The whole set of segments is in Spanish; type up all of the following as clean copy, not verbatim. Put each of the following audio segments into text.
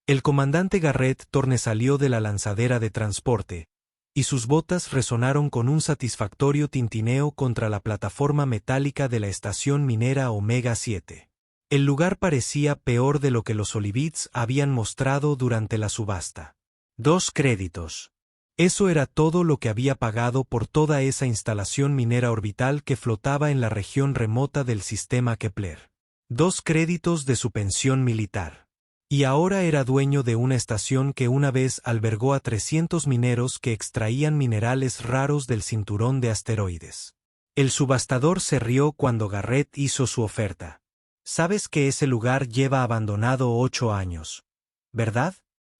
El comandante Garrett Thorne salió de la lanzadera de transporte, y sus botas resonaron con un satisfactorio tintineo contra la plataforma metálica de la estación minera Omega 7. El lugar parecía peor de lo que los Olivets habían mostrado durante la subasta. 2 créditos. Eso era todo lo que había pagado por toda esa instalación minera orbital que flotaba en la región remota del sistema Kepler. 2 créditos de su pensión militar. Y ahora era dueño de una estación que una vez albergó a 300 mineros que extraían minerales raros del cinturón de asteroides. El subastador se rió cuando Garrett hizo su oferta. Sabes que ese lugar lleva abandonado 8 años, ¿verdad?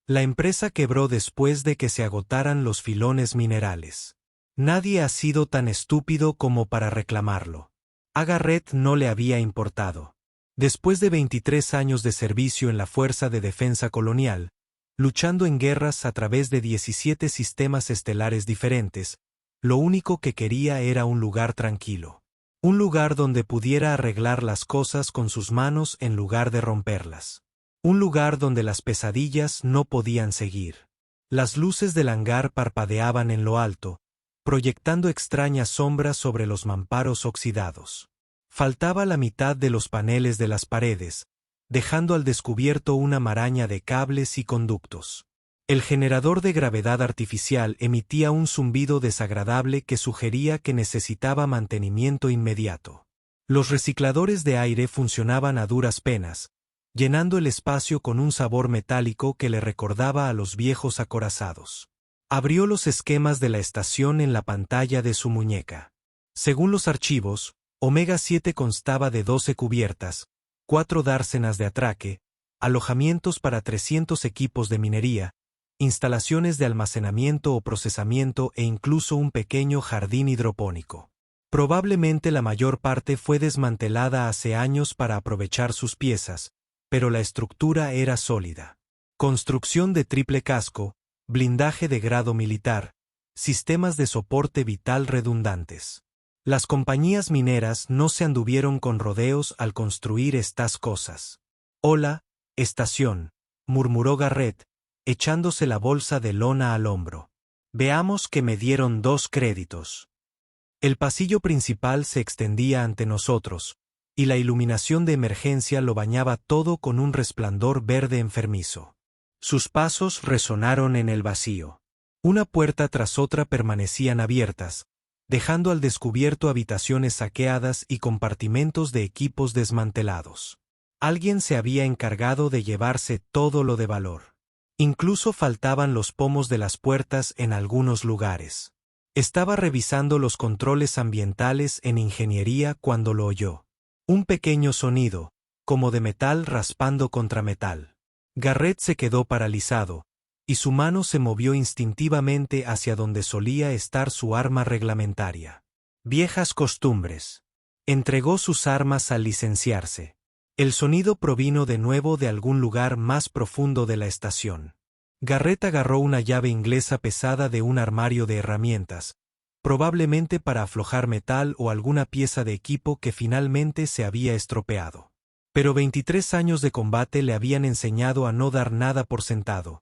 La empresa quebró después de que se agotaran los filones minerales. Nadie ha sido tan estúpido como para reclamarlo. A Garrett no le había importado. Después de 23 años de servicio en la Fuerza de Defensa Colonial, luchando en guerras a través de 17 sistemas estelares diferentes, lo único que quería era un lugar tranquilo. Un lugar donde pudiera arreglar las cosas con sus manos en lugar de romperlas. Un lugar donde las pesadillas no podían seguir. Las luces del hangar parpadeaban en lo alto, proyectando extrañas sombras sobre los mamparos oxidados. Faltaba la mitad de los paneles de las paredes, dejando al descubierto una maraña de cables y conductos. El generador de gravedad artificial emitía un zumbido desagradable que sugería que necesitaba mantenimiento inmediato. Los recicladores de aire funcionaban a duras penas, llenando el espacio con un sabor metálico que le recordaba a los viejos acorazados. Abrió los esquemas de la estación en la pantalla de su muñeca. Según los archivos, Omega 7 constaba de 12 cubiertas, 4 dársenas de atraque, alojamientos para 300 equipos de minería, instalaciones de almacenamiento o procesamiento e incluso un pequeño jardín hidropónico. Probablemente la mayor parte fue desmantelada hace años para aprovechar sus piezas, pero la estructura era sólida. Construcción de triple casco, blindaje de grado militar, sistemas de soporte vital redundantes. Las compañías mineras no se anduvieron con rodeos al construir estas cosas. «Hola, estación», murmuró Garrett, echándose la bolsa de lona al hombro. «Veamos que me dieron 2 créditos». El pasillo principal se extendía ante nosotros, y la iluminación de emergencia lo bañaba todo con un resplandor verde enfermizo. Sus pasos resonaron en el vacío. Una puerta tras otra permanecían abiertas, dejando al descubierto habitaciones saqueadas y compartimentos de equipos desmantelados. Alguien se había encargado de llevarse todo lo de valor. Incluso faltaban los pomos de las puertas en algunos lugares. Estaba revisando los controles ambientales en ingeniería cuando lo oyó. Un pequeño sonido, como de metal raspando contra metal. Garrett se quedó paralizado, y su mano se movió instintivamente hacia donde solía estar su arma reglamentaria. Viejas costumbres. Entregó sus armas al licenciarse. El sonido provino de nuevo de algún lugar más profundo de la estación. Garrett agarró una llave inglesa pesada de un armario de herramientas, probablemente para aflojar metal o alguna pieza de equipo que finalmente se había estropeado. Pero 23 años de combate le habían enseñado a no dar nada por sentado.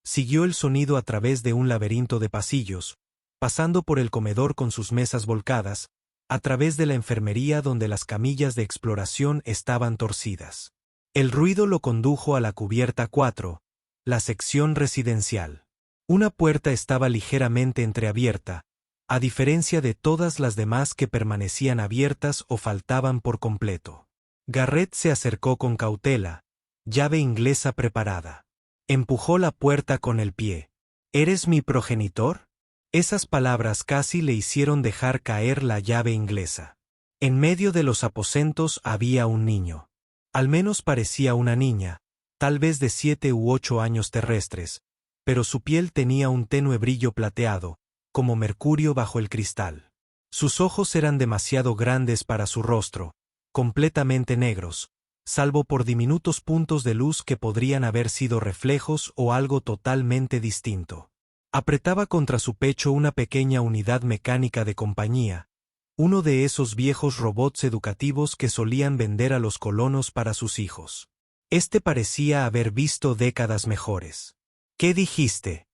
Siguió el sonido a través de un laberinto de pasillos, pasando por el comedor con sus mesas volcadas, a través de la enfermería donde las camillas de exploración estaban torcidas. El ruido lo condujo a la cubierta 4, la sección residencial. Una puerta estaba ligeramente entreabierta, a diferencia de todas las demás que permanecían abiertas o faltaban por completo. Garrett se acercó con cautela, llave inglesa preparada. Empujó la puerta con el pie. ¿Eres mi progenitor? Esas palabras casi le hicieron dejar caer la llave inglesa. En medio de los aposentos había un niño. Al menos parecía una niña, tal vez de 7 u 8 años terrestres, pero su piel tenía un tenue brillo plateado, como mercurio bajo el cristal. Sus ojos eran demasiado grandes para su rostro, completamente negros, salvo por diminutos puntos de luz que podrían haber sido reflejos o algo totalmente distinto. Apretaba contra su pecho una pequeña unidad mecánica de compañía, uno de esos viejos robots educativos que solían vender a los colonos para sus hijos. Este parecía haber visto décadas mejores. ¿Qué dijiste?,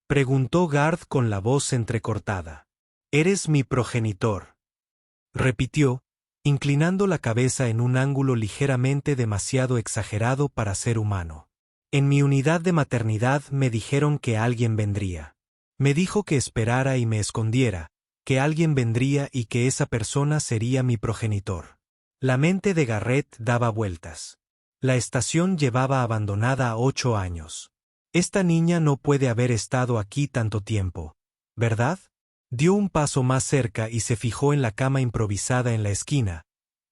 preguntó Garth con la voz entrecortada. Eres mi progenitor, repitió, inclinando la cabeza en un ángulo ligeramente demasiado exagerado para ser humano. En mi unidad de maternidad me dijeron que alguien vendría. Me dijo que esperara y me escondiera, que alguien vendría y que esa persona sería mi progenitor. La mente de Garrett daba vueltas. La estación llevaba abandonada 8 años. Esta niña no puede haber estado aquí tanto tiempo, ¿verdad? Dio un paso más cerca y se fijó en la cama improvisada en la esquina,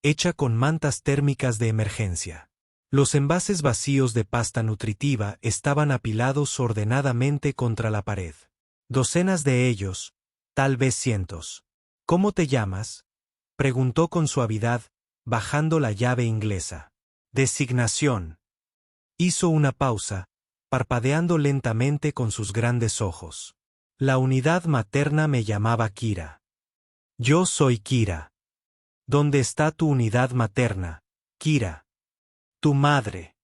hecha con mantas térmicas de emergencia. Los envases vacíos de pasta nutritiva estaban apilados ordenadamente contra la pared. Docenas de ellos, tal vez cientos. ¿Cómo te llamas?, preguntó con suavidad, bajando la llave inglesa. Designación. Hizo una pausa, parpadeando lentamente con sus grandes ojos. La unidad materna me llamaba Kira. Yo soy Kira. ¿Dónde está tu unidad materna, Kira? Tu madre.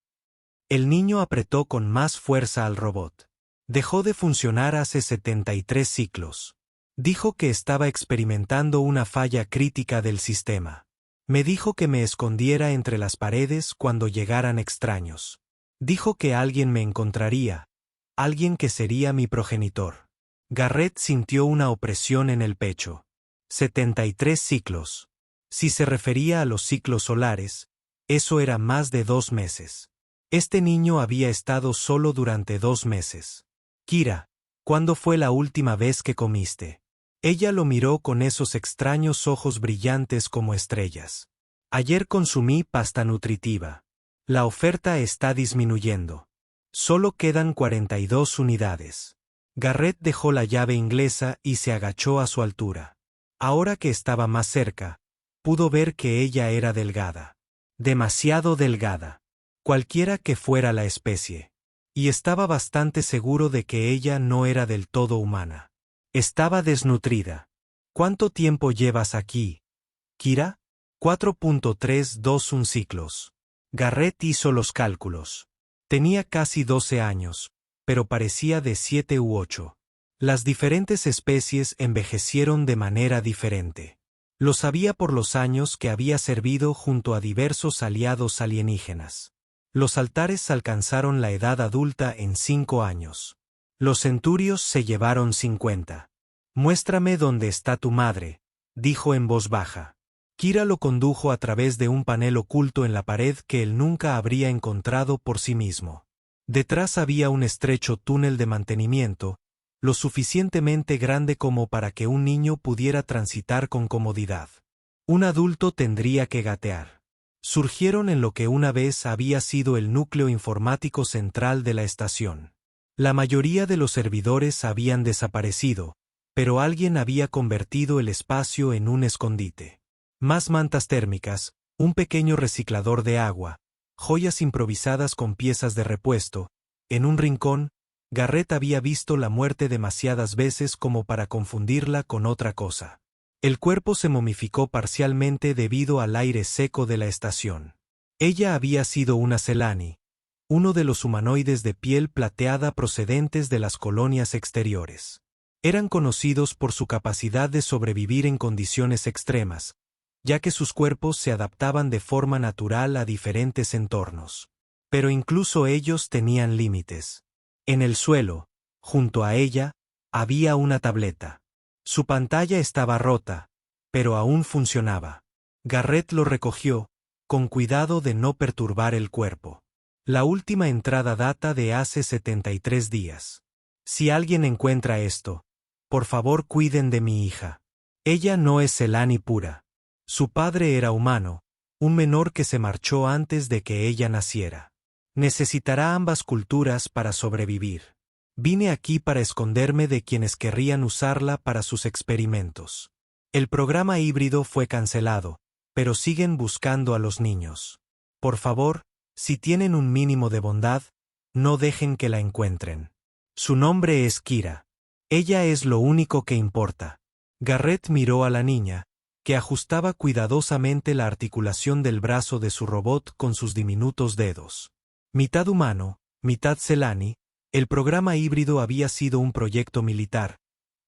El niño apretó con más fuerza al robot. Dejó de funcionar hace 73 ciclos. Dijo que estaba experimentando una falla crítica del sistema. Me dijo que me escondiera entre las paredes cuando llegaran extraños. Dijo que alguien me encontraría, alguien que sería mi progenitor. Garrett sintió una opresión en el pecho. 73 ciclos. Si se refería a los ciclos solares, eso era más de 2 meses. Este niño había estado solo durante 2 meses. Kira, ¿cuándo fue la última vez que comiste? Ella lo miró con esos extraños ojos brillantes como estrellas. Ayer consumí pasta nutritiva. La oferta está disminuyendo. Solo quedan 42 unidades. Garrett dejó la llave inglesa y se agachó a su altura. Ahora que estaba más cerca, pudo ver que ella era delgada. Demasiado delgada. Cualquiera que fuera la especie. Y estaba bastante seguro de que ella no era del todo humana. Estaba desnutrida. ¿Cuánto tiempo llevas aquí, Kira? 4.321 ciclos. Garrett hizo los cálculos. Tenía casi 12 años, pero parecía de 7 u 8. Las diferentes especies envejecieron de manera diferente. Lo sabía por los años que había servido junto a diversos aliados alienígenas. Los altares alcanzaron la edad adulta en 5 años. Los centurios se llevaron 50. Muéstrame dónde está tu madre, dijo en voz baja. Kira lo condujo a través de un panel oculto en la pared que él nunca habría encontrado por sí mismo. Detrás había un estrecho túnel de mantenimiento, lo suficientemente grande como para que un niño pudiera transitar con comodidad. Un adulto tendría que gatear. Surgieron en lo que una vez había sido el núcleo informático central de la estación. La mayoría de los servidores habían desaparecido, pero alguien había convertido el espacio en un escondite. Más mantas térmicas, un pequeño reciclador de agua, joyas improvisadas con piezas de repuesto. En un rincón, Garrett había visto la muerte demasiadas veces como para confundirla con otra cosa. El cuerpo se momificó parcialmente debido al aire seco de la estación. Ella había sido una Selani, uno de los humanoides de piel plateada procedentes de las colonias exteriores. Eran conocidos por su capacidad de sobrevivir en condiciones extremas, ya que sus cuerpos se adaptaban de forma natural a diferentes entornos. Pero incluso ellos tenían límites. En el suelo, junto a ella, había una tableta. Su pantalla estaba rota, pero aún funcionaba. Garrett lo recogió, con cuidado de no perturbar el cuerpo. La última entrada data de hace 73 días. Si alguien encuentra esto, por favor cuiden de mi hija. Ella no es Selani pura. Su padre era humano, un menor que se marchó antes de que ella naciera. Necesitará ambas culturas para sobrevivir. Vine aquí para esconderme de quienes querrían usarla para sus experimentos. El programa híbrido fue cancelado, pero siguen buscando a los niños. Por favor, si tienen un mínimo de bondad, no dejen que la encuentren. Su nombre es Kira. Ella es lo único que importa. Garrett miró a la niña, que ajustaba cuidadosamente la articulación del brazo de su robot con sus diminutos dedos. Mitad humano, mitad Celani, el programa híbrido había sido un proyecto militar,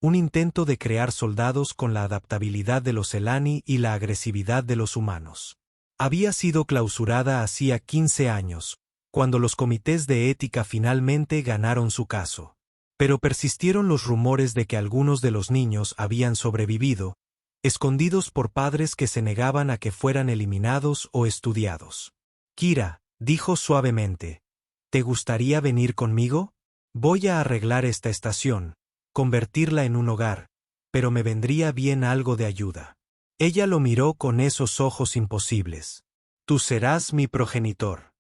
un intento de crear soldados con la adaptabilidad de los Celani y la agresividad de los humanos. Había sido clausurada hacía 15 años, cuando los comités de ética finalmente ganaron su caso. Pero persistieron los rumores de que algunos de los niños habían sobrevivido, escondidos por padres que se negaban a que fueran eliminados o estudiados. Kira, dijo suavemente, ¿te gustaría venir conmigo? Voy a arreglar esta estación, convertirla en un hogar, pero me vendría bien algo de ayuda. Ella lo miró con esos ojos imposibles. Tú serás mi progenitor.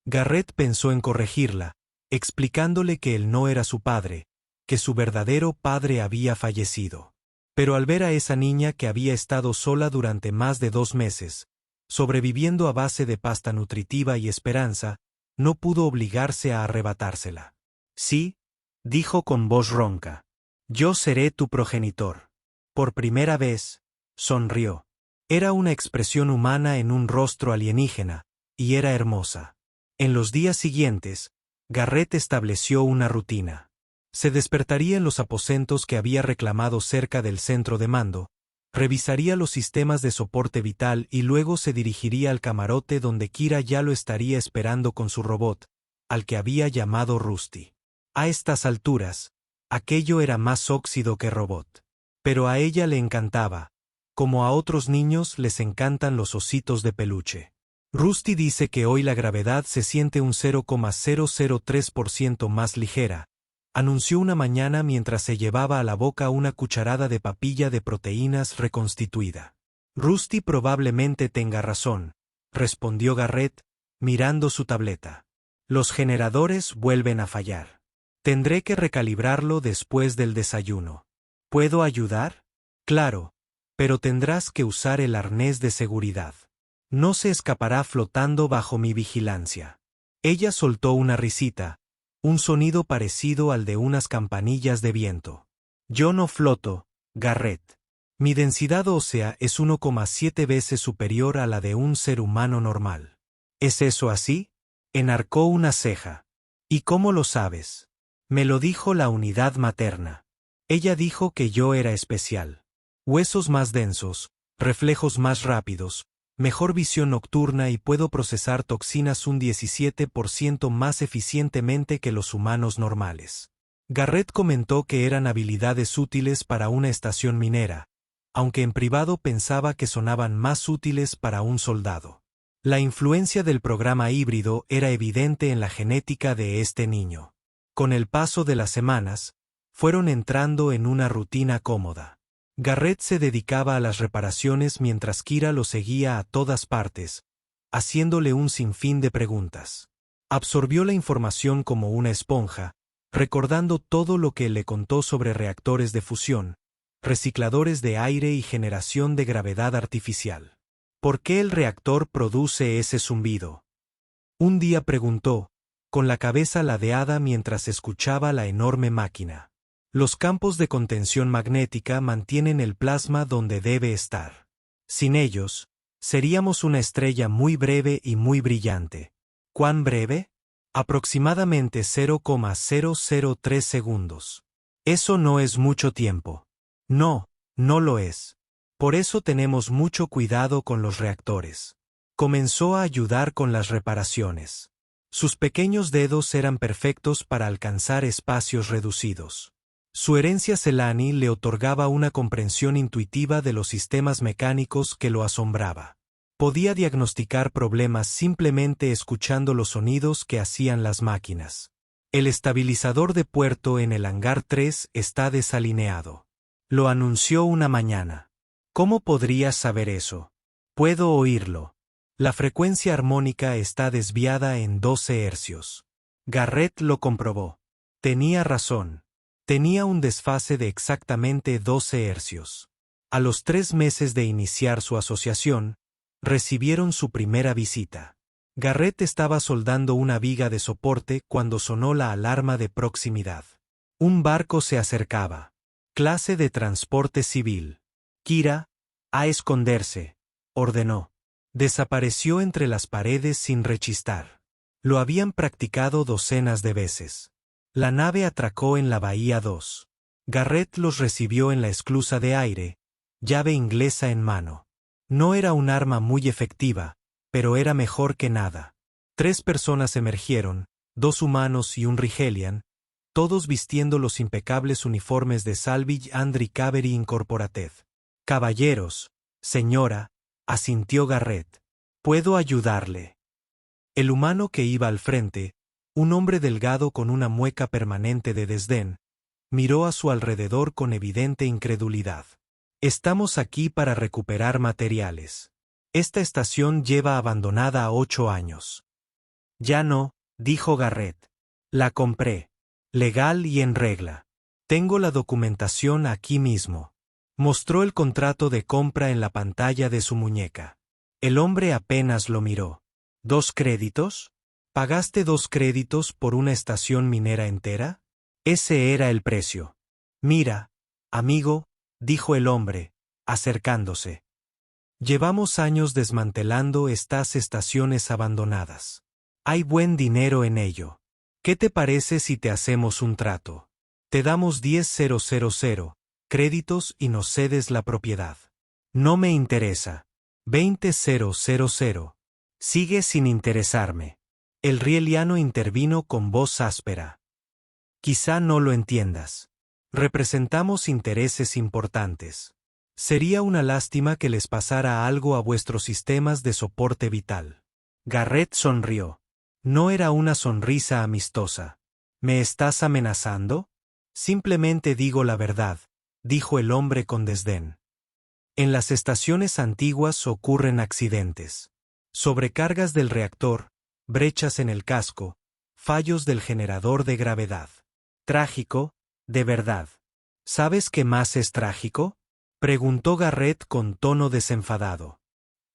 Garrett pensó en corregirla, explicándole que él no era su padre, que su verdadero padre había fallecido. Pero al ver a esa niña que había estado sola durante más de 2 meses, sobreviviendo a base de pasta nutritiva y esperanza, no pudo obligarse a arrebatársela. Sí, dijo con voz ronca. Yo seré tu progenitor. Por primera vez, sonrió. Era una expresión humana en un rostro alienígena, y era hermosa. En los días siguientes, Garrett estableció una rutina. Se despertaría en los aposentos que había reclamado cerca del centro de mando, revisaría los sistemas de soporte vital y luego se dirigiría al camarote donde Kira ya lo estaría esperando con su robot, al que había llamado Rusty. A estas alturas, aquello era más óxido que robot. Pero a ella le encantaba, como a otros niños les encantan los ositos de peluche. Rusty dice que hoy la gravedad se siente un 0,003% más ligera, anunció una mañana mientras se llevaba a la boca una cucharada de papilla de proteínas reconstituida. Rusty probablemente tenga razón, respondió Garrett, mirando su tableta. Los generadores vuelven a fallar. Tendré que recalibrarlo después del desayuno. ¿Puedo ayudar? Claro, pero tendrás que usar el arnés de seguridad. No se escapará flotando bajo mi vigilancia. Ella soltó una risita, un sonido parecido al de unas campanillas de viento. Yo no floto, Garrett. Mi densidad ósea es 1,7 veces superior a la de un ser humano normal. ¿Es eso así? Enarcó una ceja. ¿Y cómo lo sabes? Me lo dijo la unidad materna. Ella dijo que yo era especial. Huesos más densos, reflejos más rápidos, mejor visión nocturna y puedo procesar toxinas un 17% más eficientemente que los humanos normales. Garrett comentó que eran habilidades útiles para una estación minera, aunque en privado pensaba que sonaban más útiles para un soldado. La influencia del programa híbrido era evidente en la genética de este niño. Con el paso de las semanas, fueron entrando en una rutina cómoda. Garrett se dedicaba a las reparaciones mientras Kira lo seguía a todas partes, haciéndole un sinfín de preguntas. Absorbió la información como una esponja, recordando todo lo que le contó sobre reactores de fusión, recicladores de aire y generación de gravedad artificial. ¿Por qué el reactor produce ese zumbido? Un día preguntó, con la cabeza ladeada mientras escuchaba la enorme máquina. Los campos de contención magnética mantienen el plasma donde debe estar. Sin ellos, seríamos una estrella muy breve y muy brillante. ¿Cuán breve? Aproximadamente 0,003 segundos. Eso no es mucho tiempo. No, no lo es. Por eso tenemos mucho cuidado con los reactores. Comenzó a ayudar con las reparaciones. Sus pequeños dedos eran perfectos para alcanzar espacios reducidos. Su herencia Celani le otorgaba una comprensión intuitiva de los sistemas mecánicos que lo asombraba. Podía diagnosticar problemas simplemente escuchando los sonidos que hacían las máquinas. El estabilizador de puerto en el hangar 3 está desalineado. Lo anunció una mañana. ¿Cómo podrías saber eso? Puedo oírlo. La frecuencia armónica está desviada en 12 hercios. Garrett lo comprobó. Tenía razón. Tenía un desfase de exactamente 12 hercios. A los 3 meses de iniciar su asociación, recibieron su primera visita. Garrett estaba soldando una viga de soporte cuando sonó la alarma de proximidad. Un barco se acercaba. Clase de transporte civil. Kira, A esconderse, ordenó. Desapareció entre las paredes sin rechistar. Lo habían practicado docenas de veces. La nave atracó en la bahía 2. Garrett los recibió en la esclusa de aire, llave inglesa en mano. No era un arma muy efectiva, pero era mejor que nada. 3 personas emergieron, 2 humanos y un Rigelian, todos vistiendo los impecables uniformes de Salvage and Recovery Incorporated. Caballeros, señora, asintió Garrett. Puedo ayudarle. El humano que iba al frente, un hombre delgado con una mueca permanente de desdén, miró a su alrededor con evidente incredulidad. Estamos aquí para recuperar materiales. Esta estación lleva abandonada 8 años. Ya no, dijo Garrett. La compré. Legal y en regla. Tengo la documentación aquí mismo. Mostró el contrato de compra en la pantalla de su muñeca. El hombre apenas lo miró. ¿2 créditos? ¿Pagaste 2 créditos por una estación minera entera? Ese era el precio. Mira, amigo, dijo el hombre, acercándose. Llevamos años desmantelando estas estaciones abandonadas. Hay buen dinero en ello. ¿Qué te parece si te hacemos un trato? Te damos 10.000 créditos y nos cedes la propiedad. No me interesa. 20.000. Sigue sin interesarme. El rieliano intervino con voz áspera. Quizá no lo entiendas. Representamos intereses importantes. Sería una lástima que les pasara algo a vuestros sistemas de soporte vital. Garrett sonrió. No era una sonrisa amistosa. ¿Me estás amenazando? Simplemente digo la verdad, dijo el hombre con desdén. En las estaciones antiguas ocurren accidentes. Sobrecargas del reactor, brechas en el casco, fallos del generador de gravedad. Trágico, de verdad. ¿Sabes qué más es trágico? Preguntó Garrett con tono desenfadado.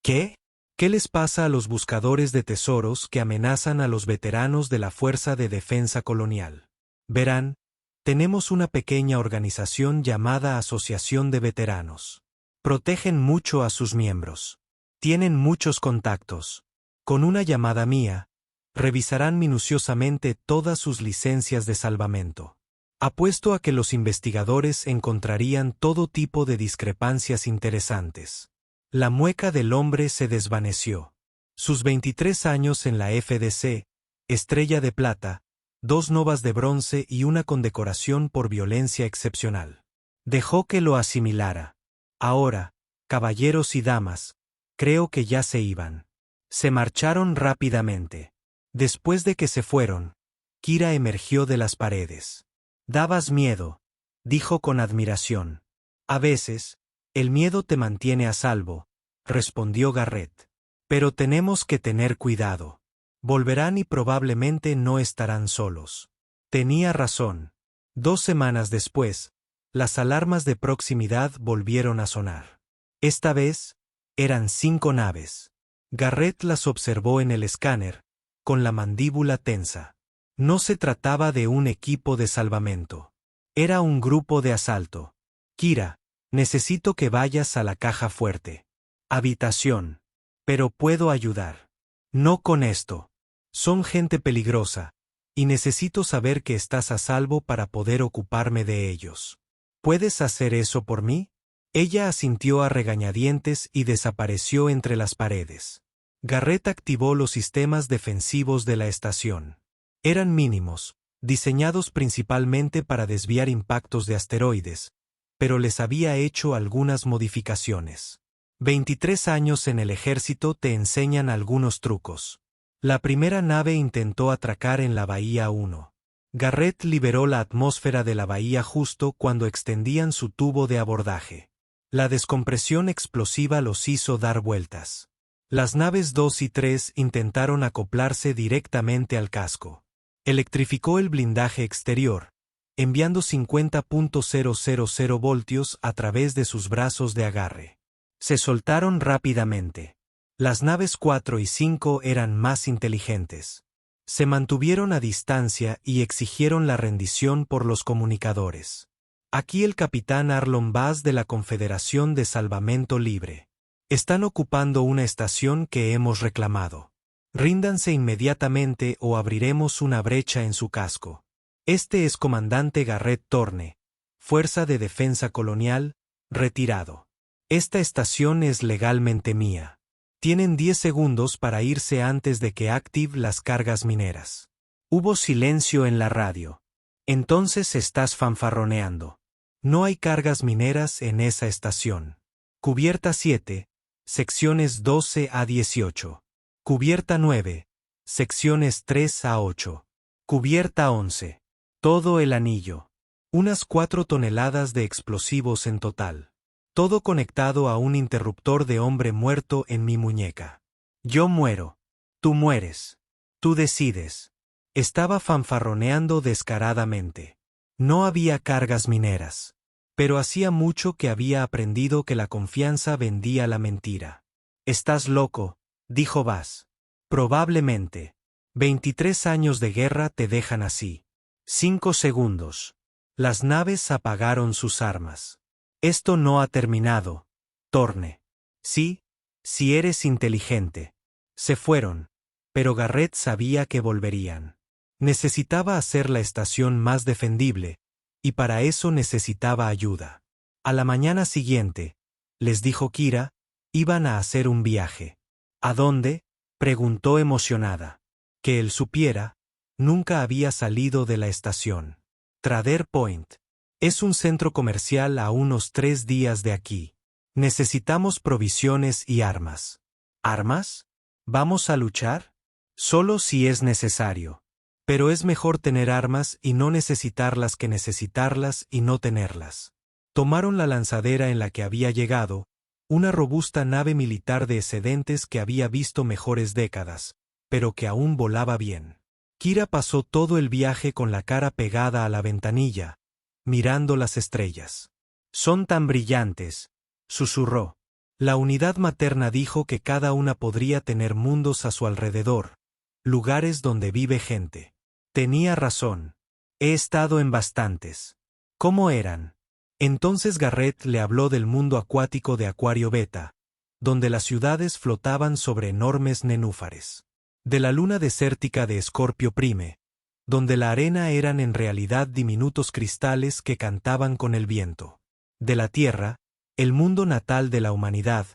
¿Qué? ¿Qué les pasa a los buscadores de tesoros que amenazan a los veteranos de la Fuerza de Defensa Colonial? Verán, tenemos una pequeña organización llamada Asociación de Veteranos. Protegen mucho a sus miembros. Tienen muchos contactos. Con una llamada mía, revisarán minuciosamente todas sus licencias de salvamento. Apuesto a que los investigadores encontrarían todo tipo de discrepancias interesantes. La mueca del hombre se desvaneció. Sus 23 años en la FDC, estrella de plata, 2 novas de bronce y una condecoración por violencia excepcional. Dejó que lo asimilara. Ahora, caballeros y damas, creo que ya se iban. Se marcharon rápidamente. Después de que se fueron, Kira emergió de las paredes. Dabas miedo, dijo con admiración. A veces, el miedo te mantiene a salvo, respondió Garrett. Pero tenemos que tener cuidado. Volverán y probablemente no estarán solos. Tenía razón. 2 semanas después, las alarmas de proximidad volvieron a sonar. Esta vez, eran 5 naves. Garrett las observó en el escáner, con la mandíbula tensa. No se trataba de un equipo de salvamento. Era un grupo de asalto. Kira, necesito que vayas a la caja fuerte. Habitación. Pero puedo ayudar. No con esto. Son gente peligrosa, y necesito saber que estás a salvo para poder ocuparme de ellos. ¿Puedes hacer eso por mí? Ella asintió a regañadientes y desapareció entre las paredes. Garrett activó los sistemas defensivos de la estación. Eran mínimos, diseñados principalmente para desviar impactos de asteroides, pero les había hecho algunas modificaciones. 23 años en el ejército te enseñan algunos trucos. La primera nave intentó atracar en la Bahía 1. Garrett liberó la atmósfera de la bahía justo cuando extendían su tubo de abordaje. La descompresión explosiva los hizo dar vueltas. Las naves 2 y 3 intentaron acoplarse directamente al casco. Electrificó el blindaje exterior, enviando 50.000 voltios a través de sus brazos de agarre. Se soltaron rápidamente. Las naves 4 y 5 eran más inteligentes. Se mantuvieron a distancia y exigieron la rendición por los comunicadores. Aquí el capitán Arlon Bass de la Confederación de Salvamento Libre. Están ocupando una estación que hemos reclamado. Ríndanse inmediatamente o abriremos una brecha en su casco. Este es comandante Garrett Thorne, Fuerza de Defensa Colonial, retirado. Esta estación es legalmente mía. Tienen 10 segundos para irse antes de que active las cargas mineras. Hubo silencio en la radio. Entonces estás fanfarroneando. No hay cargas mineras en esa estación. Cubierta 7, secciones 12 a 18. Cubierta 9, secciones 3 a 8. Cubierta 11. Todo el anillo. Unas 4 toneladas de explosivos en total. Todo conectado a un interruptor de hombre muerto en mi muñeca. Yo muero. Tú mueres. Tú decides. Estaba fanfarroneando descaradamente. No había cargas mineras. Pero hacía mucho que había aprendido que la confianza vendía la mentira. Estás loco, dijo Bass. Probablemente. 23 años de guerra te dejan así. 5 segundos. Las naves apagaron sus armas. Esto no ha terminado, Thorne. Sí, si eres inteligente. Se fueron, pero Garrett sabía que volverían. Necesitaba hacer la estación más defendible, y para eso necesitaba ayuda. A la mañana siguiente, les dijo Kira, iban a hacer un viaje. ¿A dónde?, preguntó emocionada. Que él supiera, nunca había salido de la estación. Trader Point. Es un centro comercial a unos 3 días de aquí. Necesitamos provisiones y armas. ¿Armas? ¿Vamos a luchar? Solo si es necesario. Pero es mejor tener armas y no necesitarlas que necesitarlas y no tenerlas. Tomaron la lanzadera en la que había llegado, una robusta nave militar de excedentes que había visto mejores décadas, pero que aún volaba bien. Kira pasó todo el viaje con la cara pegada a la ventanilla, mirando las estrellas. Son tan brillantes, susurró. La unidad materna dijo que cada una podría tener mundos a su alrededor, lugares donde vive gente. Tenía razón. He estado en bastantes. ¿Cómo eran? Entonces Garrett le habló del mundo acuático de Acuario Beta, donde las ciudades flotaban sobre enormes nenúfares. De la luna desértica de Escorpio Prime, donde la arena eran en realidad diminutos cristales que cantaban con el viento. De la Tierra, el mundo natal de la humanidad,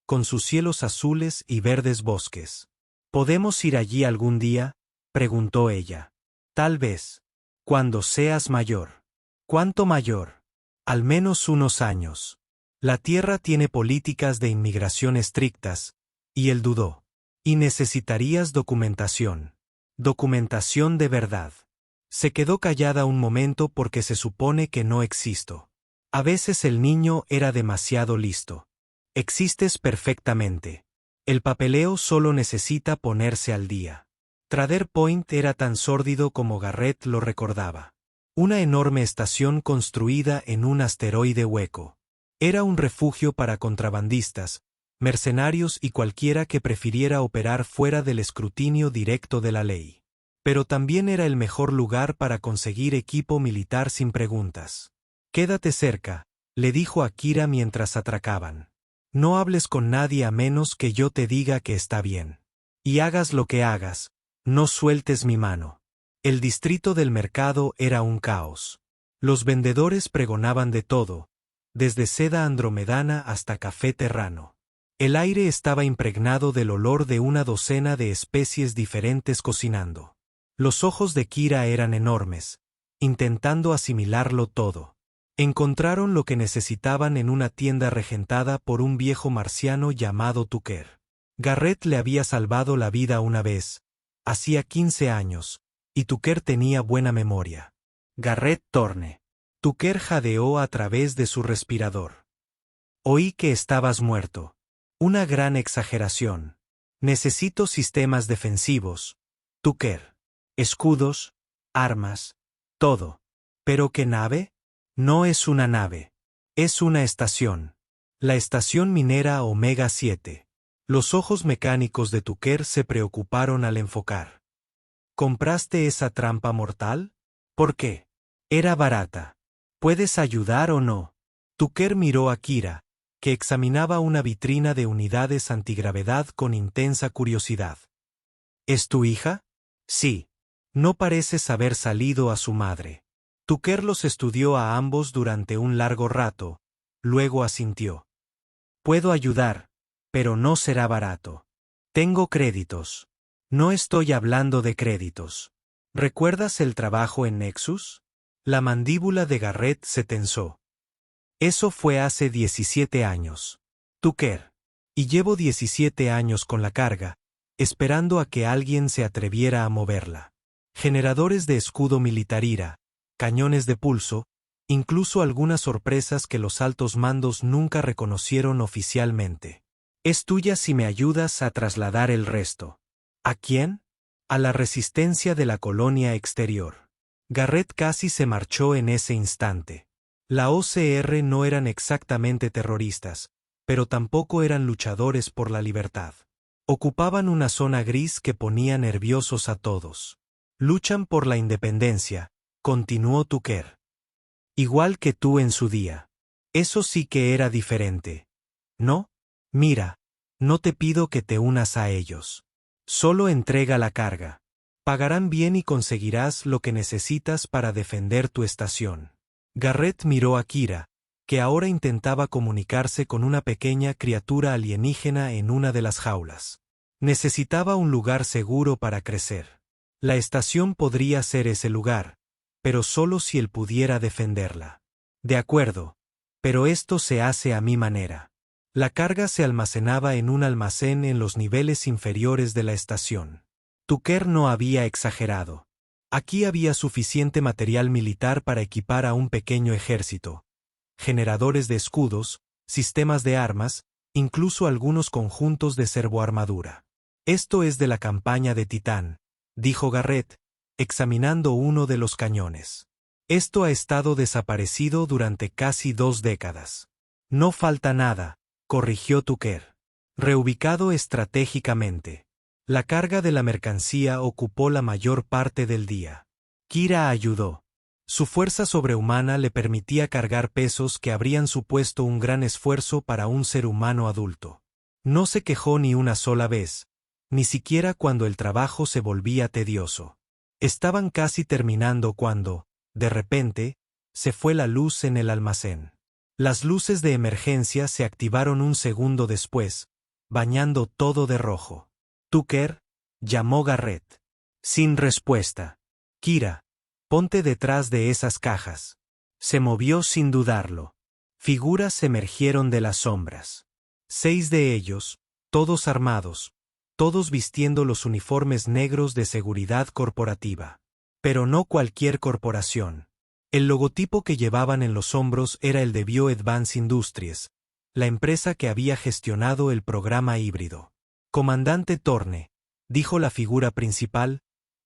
con sus cielos azules y verdes bosques. ¿Podemos ir allí algún día?, preguntó ella. Tal vez. Cuando seas mayor. ¿Cuánto mayor? Al menos unos años. La Tierra tiene políticas de inmigración estrictas, y él dudó. Y necesitarías documentación. Documentación de verdad. Se quedó callada un momento porque se supone que no existo. A veces el niño era demasiado listo. Existes perfectamente. El papeleo solo necesita ponerse al día. Trader Point era tan sórdido como Garrett lo recordaba. Una enorme estación construida en un asteroide hueco. Era un refugio para contrabandistas, mercenarios y cualquiera que prefiriera operar fuera del escrutinio directo de la ley. Pero también era el mejor lugar para conseguir equipo militar sin preguntas. Quédate cerca, le dijo a Kira mientras atracaban. No hables con nadie a menos que yo te diga que está bien. Y hagas lo que hagas, no sueltes mi mano. El distrito del mercado era un caos. Los vendedores pregonaban de todo, desde seda andromedana hasta café terrano. El aire estaba impregnado del olor de una docena de especies diferentes cocinando. Los ojos de Kira eran enormes, intentando asimilarlo todo. Encontraron lo que necesitaban en una tienda regentada por un viejo marciano llamado Tucker. Garrett le había salvado la vida una vez, hacía 15 años, y Tucker tenía buena memoria. Garrett Thorne. Tucker jadeó a través de su respirador. Oí que estabas muerto. Una gran exageración. Necesito sistemas defensivos. Tucker. Escudos, armas, todo. ¿Pero qué nave? No es una nave. Es una estación. La estación minera Omega 7. Los ojos mecánicos de Tucker se preocuparon al enfocar. ¿Compraste esa trampa mortal? ¿Por qué? Era barata. ¿Puedes ayudar o no? Tucker miró a Kira, que examinaba una vitrina de unidades antigravedad con intensa curiosidad. ¿Es tu hija? Sí. No pareces haber salido a su madre. Tucker los estudió a ambos durante un largo rato, luego asintió. Puedo ayudar, pero no será barato. Tengo créditos. No estoy hablando de créditos. ¿Recuerdas el trabajo en Nexus? La mandíbula de Garrett se tensó. Eso fue hace 17 años. Tucker. Y llevo 17 años con la carga, esperando a que alguien se atreviera a moverla. Generadores de escudo militar IRA, cañones de pulso, incluso algunas sorpresas que los altos mandos nunca reconocieron oficialmente. Es tuya si me ayudas a trasladar el resto. ¿A quién? A la resistencia de la colonia exterior. Garrett casi se marchó en ese instante. La OCR no eran exactamente terroristas, pero tampoco eran luchadores por la libertad. Ocupaban una zona gris que ponía nerviosos a todos. Luchan por la independencia, continuó Tucker. Igual que tú en su día. Eso sí que era diferente. ¿No? Mira, no te pido que te unas a ellos. Solo entrega la carga. Pagarán bien y conseguirás lo que necesitas para defender tu estación. Garrett miró a Kira, que ahora intentaba comunicarse con una pequeña criatura alienígena en una de las jaulas. Necesitaba un lugar seguro para crecer. La estación podría ser ese lugar, pero solo si él pudiera defenderla. De acuerdo, pero esto se hace a mi manera. La carga se almacenaba en un almacén en los niveles inferiores de la estación. Tucker no había exagerado. Aquí había suficiente material militar para equipar a un pequeño ejército. Generadores de escudos, sistemas de armas, incluso algunos conjuntos de servoarmadura. Esto es de la campaña de Titán, dijo Garrett, examinando uno de los cañones. Esto ha estado desaparecido durante casi 2 décadas. No falta nada, corrigió Tucker. Reubicado estratégicamente. La carga de la mercancía ocupó la mayor parte del día. Kira ayudó. Su fuerza sobrehumana le permitía cargar pesos que habrían supuesto un gran esfuerzo para un ser humano adulto. No se quejó ni una sola vez, ni siquiera cuando el trabajo se volvía tedioso. Estaban casi terminando cuando, de repente, se fue la luz en el almacén. Las luces de emergencia se activaron un segundo después, bañando todo de rojo. Tucker, llamó Garrett. Sin respuesta. Kira, ponte detrás de esas cajas. Se movió sin dudarlo. Figuras emergieron de las sombras. 6 de ellos, todos armados, todos vistiendo los uniformes negros de seguridad corporativa. Pero no cualquier corporación. El logotipo que llevaban en los hombros era el de BioAdvance Industries, la empresa que había gestionado el programa híbrido. Comandante Thorne, dijo la figura principal,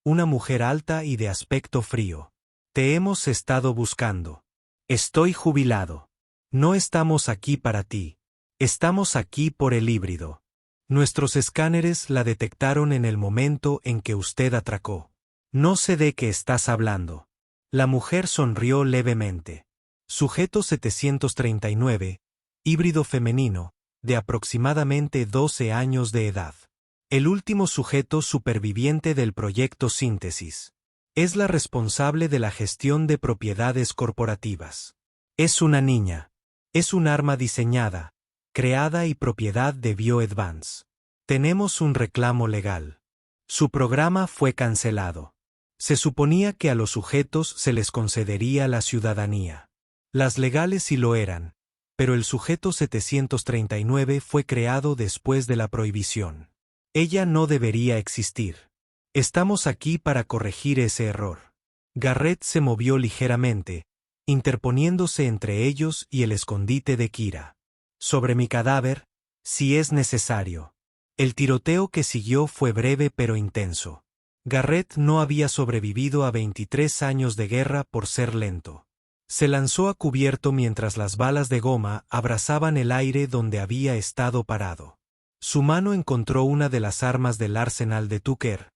una mujer alta y de aspecto frío. Te hemos estado buscando. Estoy jubilado. No estamos aquí para ti. Estamos aquí por el híbrido. Nuestros escáneres la detectaron en el momento en que usted atracó. No sé de qué estás hablando. La mujer sonrió levemente. Sujeto 739, híbrido femenino, de aproximadamente 12 años de edad. El último sujeto superviviente del proyecto Síntesis. Es la responsable de la gestión de propiedades corporativas. Es una niña. Es un arma diseñada, creada y propiedad de BioAdvance. Tenemos un reclamo legal. Su programa fue cancelado. Se suponía que a los sujetos se les concedería la ciudadanía. Las legales sí lo eran, pero el sujeto 739 fue creado después de la prohibición. Ella no debería existir. Estamos aquí para corregir ese error. Garrett se movió ligeramente, interponiéndose entre ellos y el escondite de Kira. Sobre mi cadáver, si es necesario. El tiroteo que siguió fue breve pero intenso. Garrett no había sobrevivido a 23 años de guerra por ser lento. Se lanzó a cubierto mientras las balas de goma abrazaban el aire donde había estado parado. Su mano encontró una de las armas del arsenal de Tucker,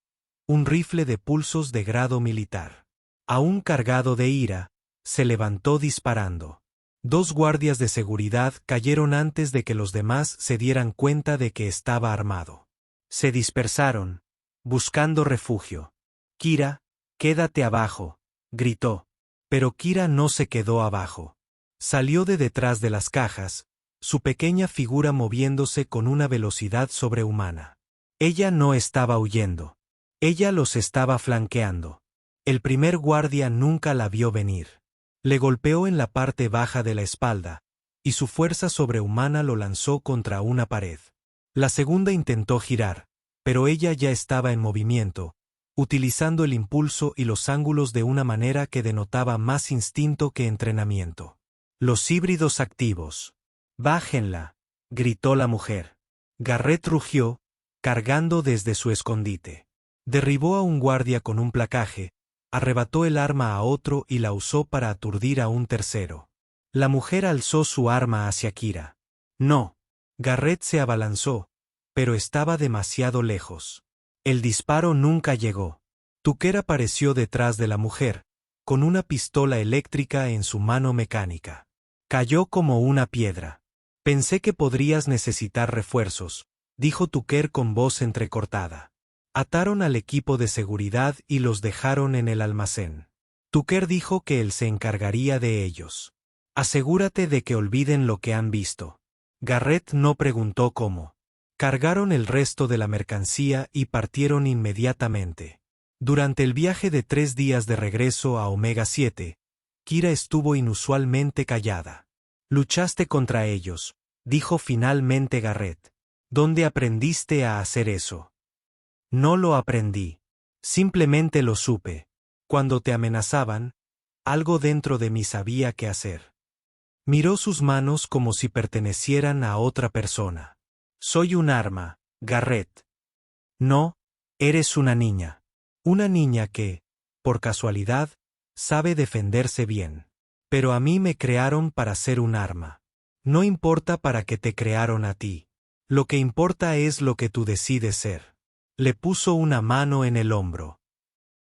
un rifle de pulsos de grado militar. Aún cargado de ira, se levantó disparando. 2 guardias de seguridad cayeron antes de que los demás se dieran cuenta de que estaba armado. Se dispersaron, buscando refugio. Kira, quédate abajo, gritó. Pero Kira no se quedó abajo. Salió de detrás de las cajas, su pequeña figura moviéndose con una velocidad sobrehumana. Ella no estaba huyendo. Ella los estaba flanqueando. El primer guardia nunca la vio venir. Le golpeó en la parte baja de la espalda, y su fuerza sobrehumana lo lanzó contra una pared. La segunda intentó girar, pero ella ya estaba en movimiento, utilizando el impulso y los ángulos de una manera que denotaba más instinto que entrenamiento. Los híbridos activos. «Bájenla», gritó la mujer. Garrett rugió, cargando desde su escondite. Derribó a un guardia con un placaje, arrebató el arma a otro y la usó para aturdir a un tercero. La mujer alzó su arma hacia Kira. No. Garrett se abalanzó, pero estaba demasiado lejos. El disparo nunca llegó. Tucker apareció detrás de la mujer, con una pistola eléctrica en su mano mecánica. Cayó como una piedra. Pensé que podrías necesitar refuerzos, dijo Tucker con voz entrecortada. Ataron al equipo de seguridad y los dejaron en el almacén. Tucker dijo que él se encargaría de ellos. Asegúrate de que olviden lo que han visto. Garrett no preguntó cómo. Cargaron el resto de la mercancía y partieron inmediatamente. Durante el viaje de 3 días de regreso a Omega 7, Kira estuvo inusualmente callada. Luchaste contra ellos, dijo finalmente Garrett. ¿Dónde aprendiste a hacer eso? No lo aprendí. Simplemente lo supe. Cuando te amenazaban, algo dentro de mí sabía qué hacer. Miró sus manos como si pertenecieran a otra persona. Soy un arma, Garrett. No, eres una niña. Una niña que, por casualidad, sabe defenderse bien. Pero a mí me crearon para ser un arma. No importa para qué te crearon a ti. Lo que importa es lo que tú decides ser. Le puso una mano en el hombro.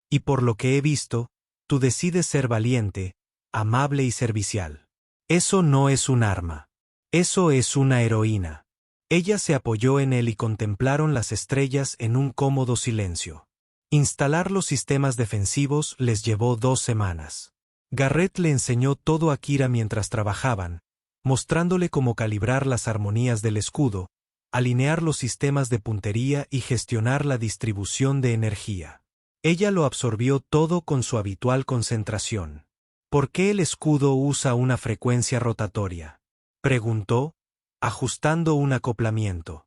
Y por lo que he visto, tú decides ser valiente, amable y servicial. Eso no es un arma. Eso es una heroína. Ella se apoyó en él y contemplaron las estrellas en un cómodo silencio. Instalar los sistemas defensivos les llevó 2 semanas. Garrett le enseñó todo a Kira mientras trabajaban, mostrándole cómo calibrar las armonías del escudo, alinear los sistemas de puntería y gestionar la distribución de energía. Ella lo absorbió todo con su habitual concentración. ¿Por qué el escudo usa una frecuencia rotatoria?, preguntó, ajustando un acoplamiento.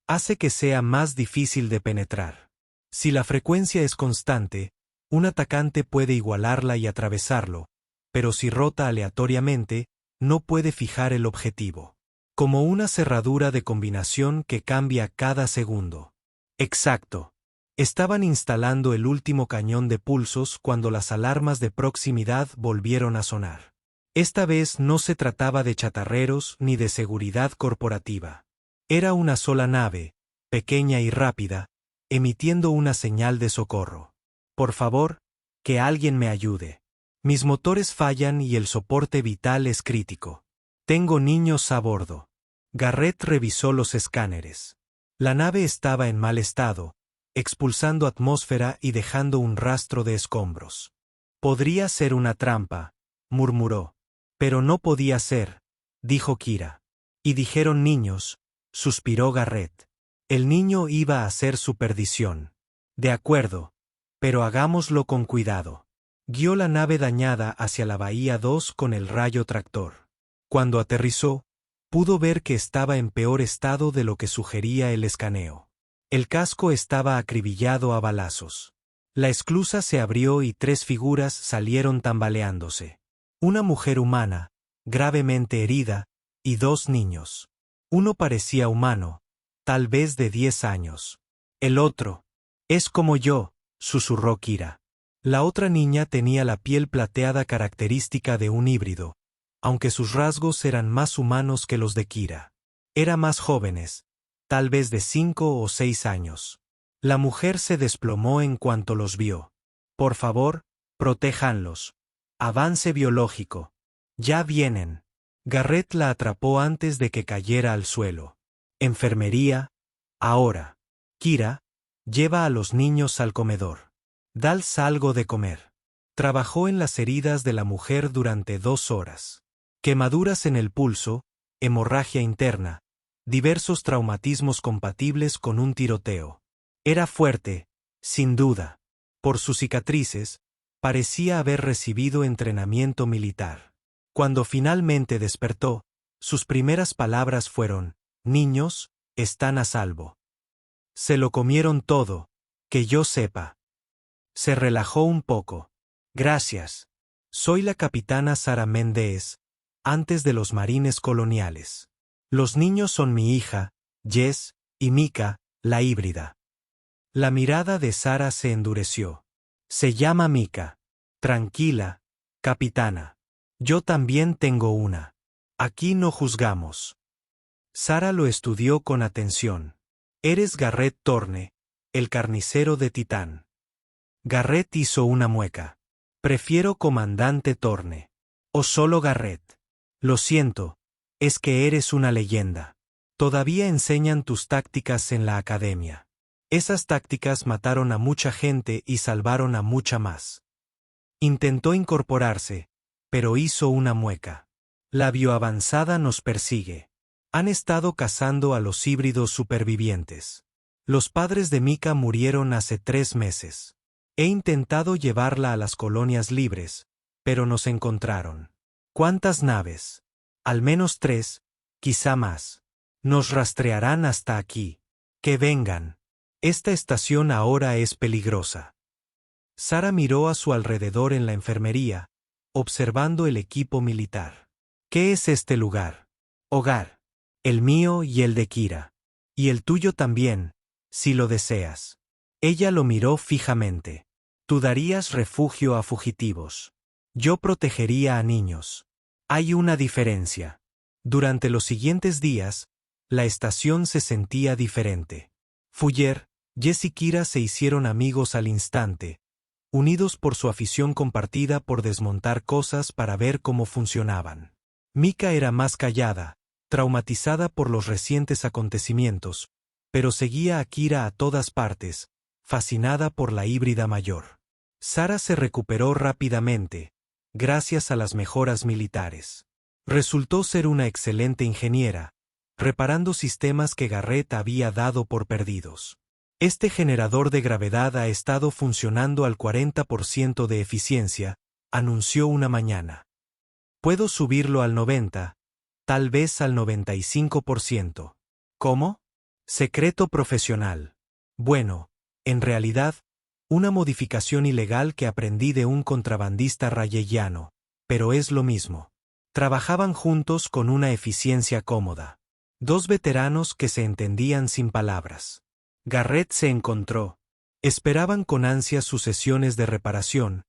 Hace que sea más difícil de penetrar. Si la frecuencia es constante, un atacante puede igualarla y atravesarlo, pero si rota aleatoriamente, no puede fijar el objetivo. Como una cerradura de combinación que cambia cada segundo. Exacto. Estaban instalando el último cañón de pulsos cuando las alarmas de proximidad volvieron a sonar. Esta vez no se trataba de chatarreros ni de seguridad corporativa. Era una sola nave, pequeña y rápida, emitiendo una señal de socorro. Por favor, que alguien me ayude. Mis motores fallan y el soporte vital es crítico. Tengo niños a bordo. Garrett revisó los escáneres. La nave estaba en mal estado, expulsando atmósfera y dejando un rastro de escombros. Podría ser una trampa, murmuró. Pero no podía ser, dijo Kira. Y dijeron niños, suspiró Garrett. El niño iba a ser su perdición. De acuerdo, pero hagámoslo con cuidado. Guió la nave dañada hacia la Bahía 2 con el rayo tractor. Cuando aterrizó, pudo ver que estaba en peor estado de lo que sugería el escaneo. El casco estaba acribillado a balazos. La esclusa se abrió y 3 figuras salieron tambaleándose. Una mujer humana, gravemente herida, y 2 niños. Uno parecía humano, tal vez de 10 años. El otro, es como yo, susurró Kira. La otra niña tenía la piel plateada característica de un híbrido, aunque sus rasgos eran más humanos que los de Kira. Era más jóvenes, tal vez de 5 o 6 años. La mujer se desplomó en cuanto los vio. Por favor, protéjanlos. Avance biológico. Ya vienen. Garrett la atrapó antes de que cayera al suelo. Enfermería. Ahora. Kira, lleva a los niños al comedor. Dales algo de comer. Trabajó en las heridas de la mujer durante 2 horas. Quemaduras en el pulso, hemorragia interna, diversos traumatismos compatibles con un tiroteo. Era fuerte, sin duda. Por sus cicatrices, parecía haber recibido entrenamiento militar. Cuando finalmente despertó, sus primeras palabras fueron: «Niños, están a salvo». Se lo comieron todo, que yo sepa. Se relajó un poco. Gracias. Soy la capitana Sara Méndez, antes de los marines coloniales. Los niños son mi hija, Jess, y Mika, la híbrida. La mirada de Sara se endureció. Se llama Mika. Tranquila, capitana. Yo también tengo una. Aquí no juzgamos. Sara lo estudió con atención. Eres Garrett Thorne, el carnicero de Titán. Garrett hizo una mueca. Prefiero comandante Thorne. O solo Garrett. Lo siento, es que eres una leyenda. Todavía enseñan tus tácticas en la academia. Esas tácticas mataron a mucha gente y salvaron a mucha más. Intentó incorporarse, pero hizo una mueca. La bioavanzada nos persigue. Han estado cazando a los híbridos supervivientes. Los padres de Mika murieron hace 3 meses. He intentado llevarla a las colonias libres, pero nos encontraron. ¿Cuántas naves? Al menos 3, quizá más. Nos rastrearán hasta aquí. Que vengan. Esta estación ahora es peligrosa. Sara miró a su alrededor en la enfermería, observando el equipo militar. ¿Qué es este lugar? Hogar. El mío y el de Kira. Y el tuyo también, si lo deseas. Ella lo miró fijamente. Tú darías refugio a fugitivos. Yo protegería a niños. Hay una diferencia. Durante los siguientes días, la estación se sentía diferente. Fuller, Jess y Kira se hicieron amigos al instante, unidos por su afición compartida por desmontar cosas para ver cómo funcionaban. Mika era más callada, traumatizada por los recientes acontecimientos, pero seguía a Kira a todas partes, fascinada por la híbrida mayor. Sara se recuperó rápidamente, gracias a las mejoras militares. Resultó ser una excelente ingeniera, reparando sistemas que Garrett había dado por perdidos. Este generador de gravedad ha estado funcionando al 40% de eficiencia, anunció una mañana. Puedo subirlo al 90%, tal vez al 95%. ¿Cómo? Secreto profesional. Bueno, en realidad, una modificación ilegal que aprendí de un contrabandista rayellano, pero es lo mismo. Trabajaban juntos con una eficiencia cómoda. 2 veteranos que se entendían sin palabras. Garrett se encontró. Esperaban con ansias sus sesiones de reparación,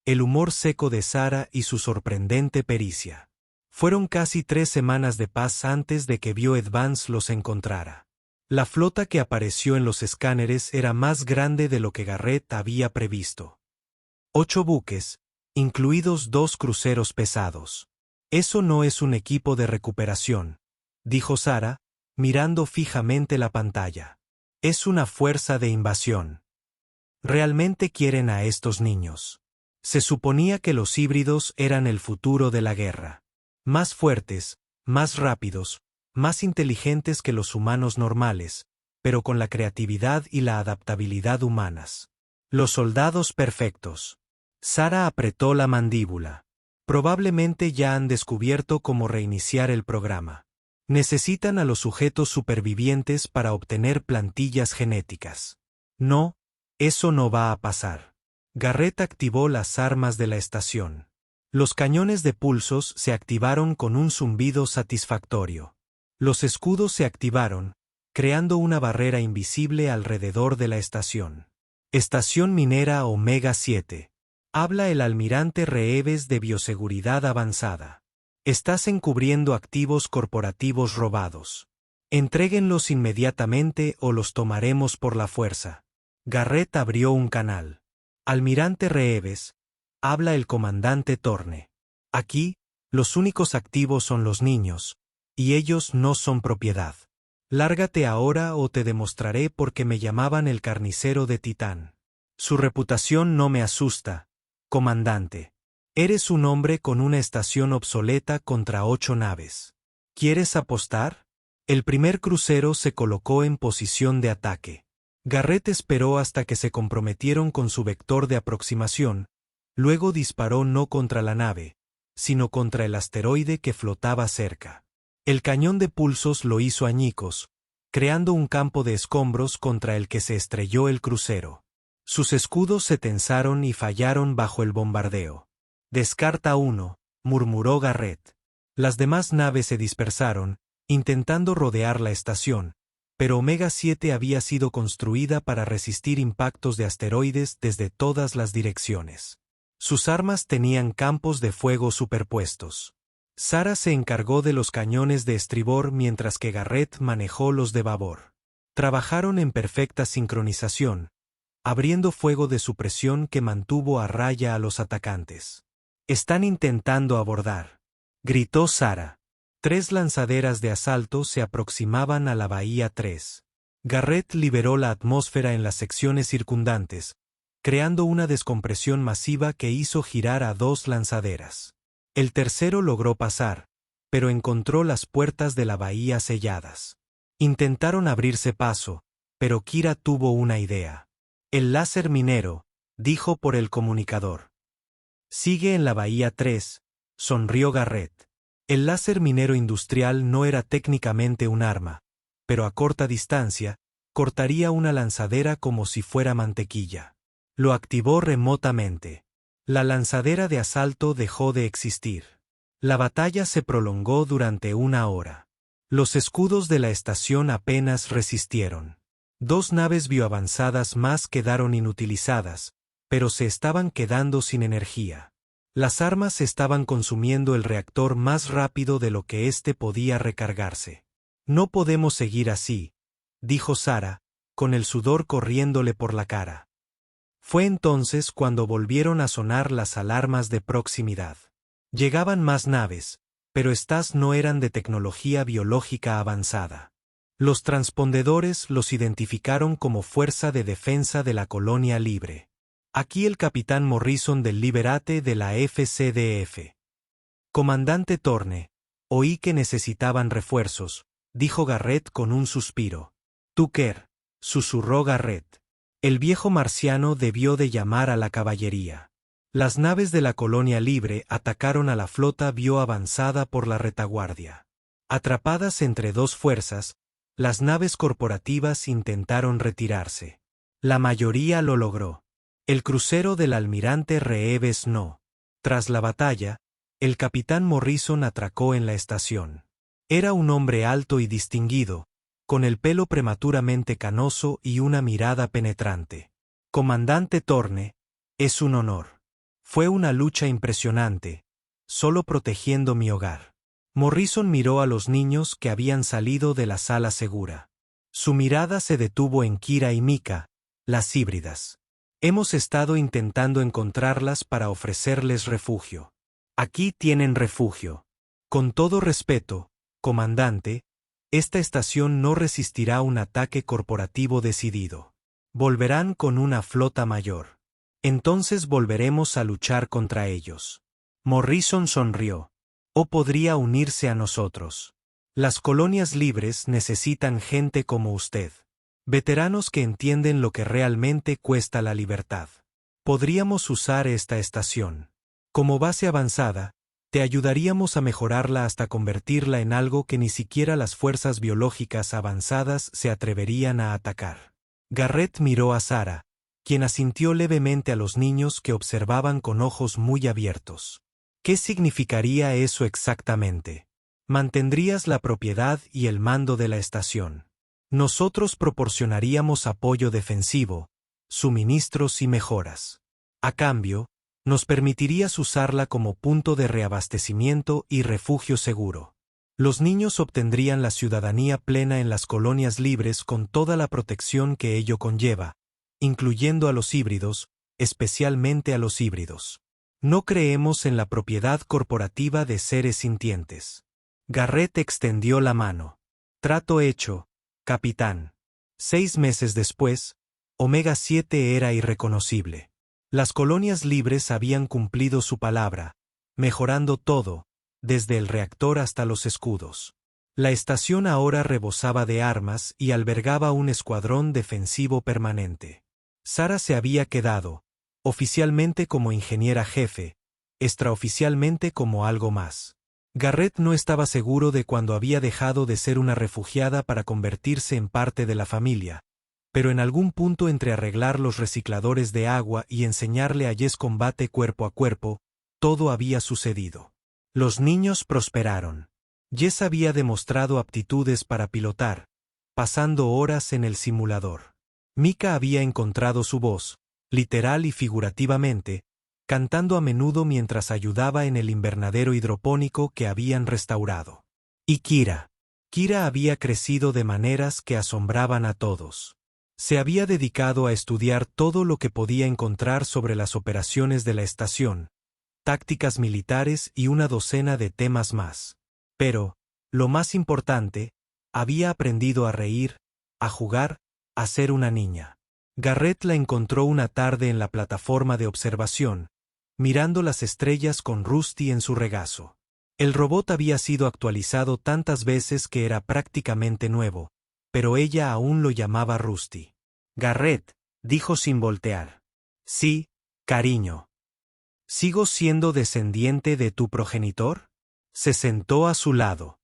el humor seco de Sara y su sorprendente pericia. Fueron casi 3 semanas de paz antes de que BioAdvance los encontrara. La flota que apareció en los escáneres era más grande de lo que Garrett había previsto. 8 buques, incluidos 2 cruceros pesados. Eso no es un equipo de recuperación, dijo Sara, mirando fijamente la pantalla. Es una fuerza de invasión. Realmente quieren a estos niños. Se suponía que los híbridos eran el futuro de la guerra. Más fuertes, más rápidos, más inteligentes que los humanos normales, pero con la creatividad y la adaptabilidad humanas. Los soldados perfectos. Sara apretó la mandíbula. Probablemente ya han descubierto cómo reiniciar el programa. Necesitan a los sujetos supervivientes para obtener plantillas genéticas. No, eso no va a pasar. Garrett activó las armas de la estación. Los cañones de pulsos se activaron con un zumbido satisfactorio. Los escudos se activaron, creando una barrera invisible alrededor de la estación. Estación minera Omega 7. Habla el almirante Reeves de Bioseguridad Avanzada. Estás encubriendo activos corporativos robados. Entréguenlos inmediatamente o los tomaremos por la fuerza. Garrett abrió un canal. Almirante Reeves, habla el comandante Thorne. Aquí, los únicos activos son los niños, y ellos no son propiedad. Lárgate ahora o te demostraré por qué me llamaban el carnicero de Titán. Su reputación no me asusta, comandante. Eres un hombre con una estación obsoleta contra 8 naves. ¿Quieres apostar? El primer crucero se colocó en posición de ataque. Garrett esperó hasta que se comprometieron con su vector de aproximación, luego disparó no contra la nave, sino contra el asteroide que flotaba cerca. El cañón de pulsos lo hizo añicos, creando un campo de escombros contra el que se estrelló el crucero. Sus escudos se tensaron y fallaron bajo el bombardeo. Descarta uno, murmuró Garrett. Las demás naves se dispersaron, intentando rodear la estación, pero Omega 7 había sido construida para resistir impactos de asteroides desde todas las direcciones. Sus armas tenían campos de fuego superpuestos. Sara se encargó de los cañones de estribor mientras que Garrett manejó los de babor. Trabajaron en perfecta sincronización, abriendo fuego de supresión que mantuvo a raya a los atacantes. «Están intentando abordar», gritó Sara. 3 lanzaderas de asalto se aproximaban a la Bahía 3. Garrett liberó la atmósfera en las secciones circundantes, creando una descompresión masiva que hizo girar a 2 lanzaderas. El tercero logró pasar, pero encontró las puertas de la bahía selladas. Intentaron abrirse paso, pero Kira tuvo una idea. «El láser minero», dijo por el comunicador. «Sigue en la Bahía 3», sonrió Garrett. El láser minero industrial no era técnicamente un arma, pero a corta distancia, cortaría una lanzadera como si fuera mantequilla. Lo activó remotamente. La lanzadera de asalto dejó de existir. La batalla se prolongó durante 1 hora. Los escudos de la estación apenas resistieron. 2 naves bioavanzadas más quedaron inutilizadas, pero se estaban quedando sin energía. Las armas estaban consumiendo el reactor más rápido de lo que éste podía recargarse. «No podemos seguir así», dijo Sara, con el sudor corriéndole por la cara. Fue entonces cuando volvieron a sonar las alarmas de proximidad. Llegaban más naves, pero estas no eran de tecnología biológica avanzada. Los transpondedores los identificaron como Fuerza de Defensa de la Colonia Libre. Aquí el capitán Morrison del Liberate de la FCDF. «Comandante Thorne, oí que necesitaban refuerzos», dijo Garrett con un suspiro. «Tucker», susurró Garrett. El viejo marciano debió de llamar a la caballería. Las naves de la Colonia Libre atacaron a la flota bioavanzada por la retaguardia. Atrapadas entre 2 fuerzas, las naves corporativas intentaron retirarse. La mayoría lo logró. El crucero del almirante Reeves no. Tras la batalla, el capitán Morrison atracó en la estación. Era un hombre alto y distinguido, con el pelo prematuramente canoso y una mirada penetrante. «Comandante Thorne, es un honor. Fue una lucha impresionante, solo protegiendo mi hogar». Morrison miró a los niños que habían salido de la sala segura. Su mirada se detuvo en Kira y Mika, las híbridas. «Hemos estado intentando encontrarlas para ofrecerles refugio. Aquí tienen refugio. Con todo respeto, comandante, esta estación no resistirá un ataque corporativo decidido. Volverán con una flota mayor. Entonces volveremos a luchar contra ellos». Morrison sonrió. «O podría unirse a nosotros. Las colonias libres necesitan gente como usted. Veteranos que entienden lo que realmente cuesta la libertad. Podríamos usar esta estación. Como base avanzada, te ayudaríamos a mejorarla hasta convertirla en algo que ni siquiera las fuerzas biológicas avanzadas se atreverían a atacar». Garrett miró a Sara, quien asintió levemente a los niños que observaban con ojos muy abiertos. «¿Qué significaría eso exactamente?» «Mantendrías la propiedad y el mando de la estación. Nosotros proporcionaríamos apoyo defensivo, suministros y mejoras. A cambio, nos permitirías usarla como punto de reabastecimiento y refugio seguro. Los niños obtendrían la ciudadanía plena en las colonias libres con toda la protección que ello conlleva, incluyendo a los híbridos, especialmente a los híbridos. No creemos en la propiedad corporativa de seres sintientes. Garrett extendió la mano. Trato hecho, capitán. 6 meses después, Omega 7 era irreconocible. Las colonias libres habían cumplido su palabra, mejorando todo, desde el reactor hasta los escudos. La estación ahora rebosaba de armas y albergaba un escuadrón defensivo permanente. Sara se había quedado, oficialmente como ingeniera jefe, extraoficialmente como algo más. Garrett no estaba seguro de cuándo había dejado de ser una refugiada para convertirse en parte de la familia, pero en algún punto entre arreglar los recicladores de agua y enseñarle a Jess combate cuerpo a cuerpo, todo había sucedido. Los niños prosperaron. Jess había demostrado aptitudes para pilotar, pasando horas en el simulador. Mika había encontrado su voz, literal y figurativamente, cantando a menudo mientras ayudaba en el invernadero hidropónico que habían restaurado. Y Kira había crecido de maneras que asombraban a todos. Se había dedicado a estudiar todo lo que podía encontrar sobre las operaciones de la estación, tácticas militares y una docena de temas más. Pero, lo más importante, había aprendido a reír, a jugar, a ser una niña. Garrett la encontró una tarde en la plataforma de observación, mirando las estrellas con Rusty en su regazo. El robot había sido actualizado tantas veces que era prácticamente nuevo, pero ella aún lo llamaba Rusty. Garrett, dijo sin voltear. Sí, cariño. ¿Sigo siendo descendiente de tu progenitor? Se sentó a su lado.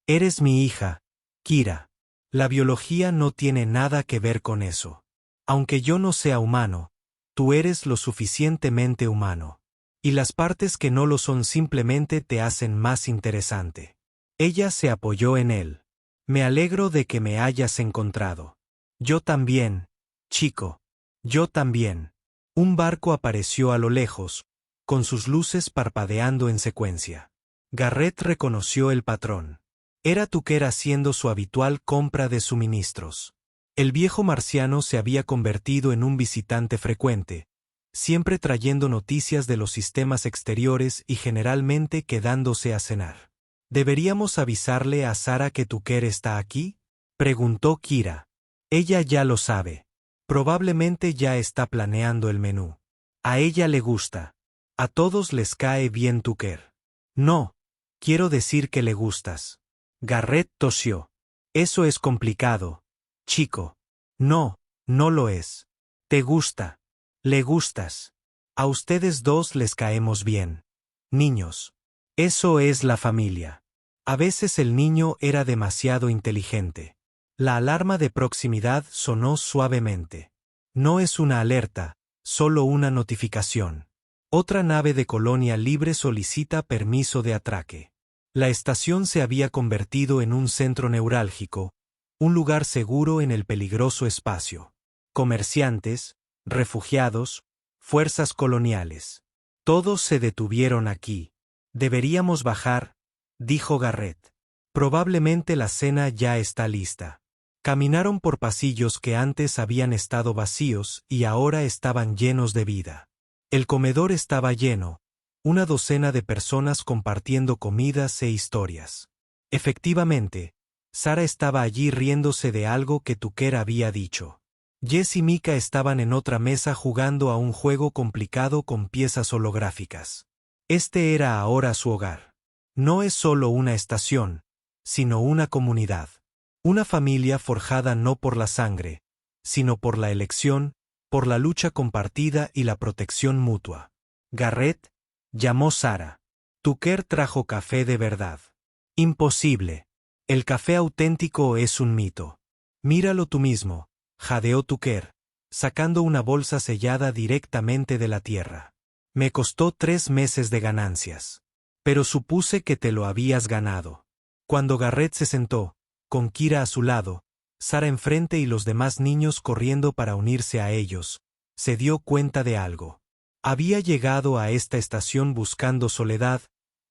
Eres mi hija, Kira. La biología no tiene nada que ver con eso. Aunque yo no sea humano, tú eres lo suficientemente humano. Y las partes que no lo son simplemente te hacen más interesante. Ella se apoyó en él. Me alegro de que me hayas encontrado. Yo también, chico. Yo también. Un barco apareció a lo lejos, con sus luces parpadeando en secuencia. Garrett reconoció el patrón. Era Tucker haciendo su habitual compra de suministros. El viejo marciano se había convertido en un visitante frecuente, siempre trayendo noticias de los sistemas exteriores y generalmente quedándose a cenar. ¿Deberíamos avisarle a Sara que Tucker está aquí?, preguntó Kira. Ella ya lo sabe. Probablemente ya está planeando el menú. A ella le gusta. A todos les cae bien Tucker. No, quiero decir que le gustas. Garrett tosió. Eso es complicado, chico. No, no lo es. Te gusta. Le gustas. A ustedes dos les caemos bien. Niños. Eso es la familia. A veces el niño era demasiado inteligente. La alarma de proximidad sonó suavemente. No es una alerta, solo una notificación. Otra nave de Colonia Libre solicita permiso de atraque. La estación se había convertido en un centro neurálgico, un lugar seguro en el peligroso espacio. Comerciantes, refugiados, fuerzas coloniales. Todos se detuvieron aquí. Deberíamos bajar, dijo Garrett. Probablemente la cena ya está lista. Caminaron por pasillos que antes habían estado vacíos y ahora estaban llenos de vida. El comedor estaba lleno, una docena de personas compartiendo comidas e historias. Efectivamente, Sara estaba allí riéndose de algo que Tucker había dicho. Jess y Mika estaban en otra mesa jugando a un juego complicado con piezas holográficas. Este era ahora su hogar. No es solo una estación, sino una comunidad. Una familia forjada no por la sangre, sino por la elección, por la lucha compartida y la protección mutua. Garrett, llamó Sara. Tucker trajo café de verdad. Imposible. El café auténtico es un mito. Míralo tú mismo, jadeó Tucker, sacando una bolsa sellada directamente de la tierra. Me costó 3 meses de ganancias. Pero supuse que te lo habías ganado. Cuando Garrett se sentó, con Kira a su lado, Sara enfrente y los demás niños corriendo para unirse a ellos, se dio cuenta de algo. Había llegado a esta estación buscando soledad,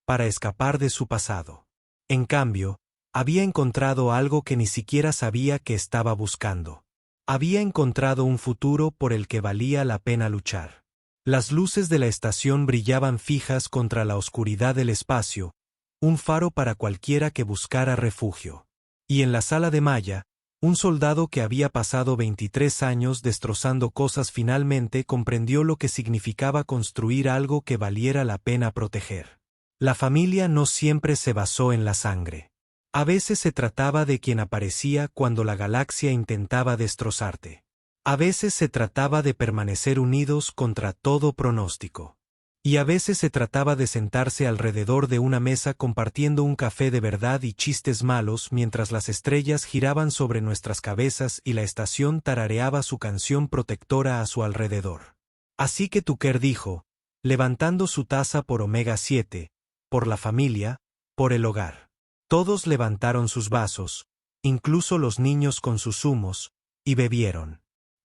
para escapar de su pasado. En cambio, había encontrado algo que ni siquiera sabía que estaba buscando. Había encontrado un futuro por el que valía la pena luchar. Las luces de la estación brillaban fijas contra la oscuridad del espacio, un faro para cualquiera que buscara refugio. Y en la sala de Maya, un soldado que había pasado 23 años destrozando cosas finalmente comprendió lo que significaba construir algo que valiera la pena proteger. La familia no siempre se basó en la sangre. A veces se trataba de quien aparecía cuando la galaxia intentaba destrozarte. A veces se trataba de permanecer unidos contra todo pronóstico. Y a veces se trataba de sentarse alrededor de una mesa compartiendo un café de verdad y chistes malos mientras las estrellas giraban sobre nuestras cabezas y la estación tarareaba su canción protectora a su alrededor. Así que Tucker dijo, levantando su taza por Omega 7, por la familia, por el hogar. Todos levantaron sus vasos, incluso los niños con sus zumos, y bebieron.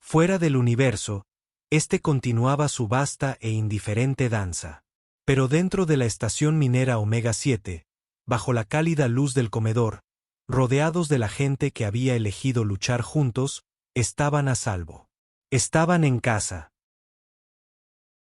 Fuera del universo, este continuaba su vasta e indiferente danza. Pero dentro de la estación minera Omega 7, bajo la cálida luz del comedor, rodeados de la gente que había elegido luchar juntos, estaban a salvo. Estaban en casa.